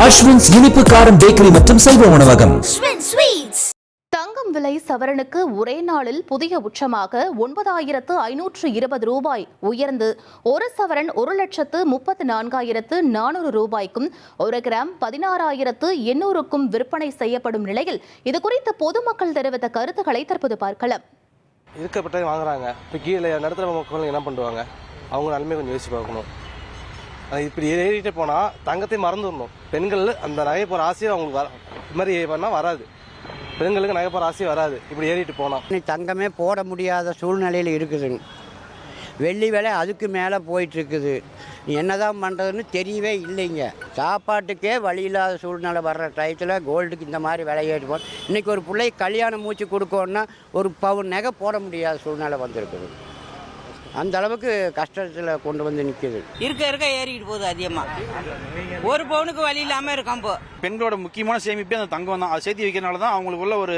அஸ்வின்ஸ் இனிப்பு காரம் பேக்கரி மற்றும் சைவ உணவகம். தங்கம் விலை சவரனுக்கு ஒரே நாளில் புதிய உச்சமாக 9,520 ரூபாய் உயர்ந்து ஒரு சவரன் 1,34,400 ரூபாய்க்கும் 1 கிராம் 16,800க்கும் விற்பனை செய்யப்படும் நிலையில் இதுகுறித்து பொதுமக்கள் தெரிவித்த கருத்துக்களை தற்போது பார்க்கலாம். இருக்கப்பட்டதை வாங்குறாங்க. இப்போ கீழே நடுத்தர மக்கள் என்ன பண்ணுவாங்க? அவங்க நன்மை கொஞ்சம் யோசிச்சு பார்க்கணும். இப்படி ஏறிட்டே போனால் தங்கத்தை மறந்துடணும். பெண்கள் அந்த நகை போகிற ஆசையும் அவங்களுக்கு இது மாதிரி பண்ணால் வராது. பெண்களுக்கு நகை போகிற ஆசையும் வராது இப்படி ஏறிட்டு போனால். தங்கமே போட முடியாத சூழ்நிலையில் இருக்குதுங்க. வெள்ளி விலை அதுக்கு மேலே போயிட்டுருக்குது. என்னதான் பண்ணுறதுன்னு தெரியவே இல்லைங்க. சாப்பாட்டுக்கே வழி இல்லாத சூழ்நிலை வர்ற டயத்தில் கோல்டுக்கு இந்த மாதிரி விலை ஏறி போகணும். இன்றைக்கி ஒரு பிள்ளை கல்யாணம் மூச்சு கொடுக்கணுன்னா ஒரு பவுன் நகை போட முடியாத சூழ்நிலை வந்திருக்குது. அந்த அளவுக்கு கஷ்டத்தில் கொண்டு வந்து நிற்கிது. இருக்க ஏறிட்டு போகுது அதிகமாக. ஒரு பவுனுக்கு வழி இல்லாமல் இருக்கான். இப்போ பெண்களோட முக்கியமான சேமிப்பே அந்த தங்கம் தான். அதை சேர்த்து வைக்கிறனால தான் அவங்களுக்குள்ள ஒரு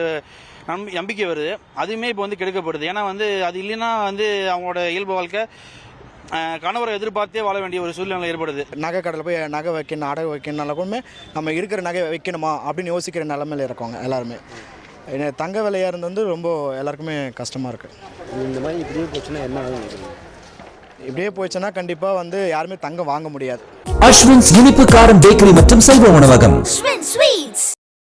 நம்பிக்கை வருது. அதுவுமே இப்போ வந்து கெடுக்கப்படுது. ஏன்னா வந்து அது இல்லைன்னா வந்து அவங்களோட இயல்பு வாழ்க்கை கணவரை எதிர்பார்த்தே வாழ வேண்டிய ஒரு சூழ்நிலை ஏற்படுது. நகை கடையில் போய் நகை வைக்கணும், அடகு வைக்கணும்னாலுமே நம்ம இருக்கிற நகை வைக்கணுமா அப்படின்னு யோசிக்கிற நிலமையில இருக்கவங்க எல்லாருமே. தங்க விலையாக இருந்து ரொம்ப எல்லாருக்குமே கஷ்டமாக இருக்குது. இந்த மாதிரி இப்படியே போச்சுன்னா என்ன ஆகும்? இப்படியே போச்சுன்னா கண்டிப்பாக யாருமே தங்கம் வாங்க முடியாது. அஸ்வின்ஸ் இனிப்பு காரம் பேக்கரி மற்றும் சைவ உணவகம்.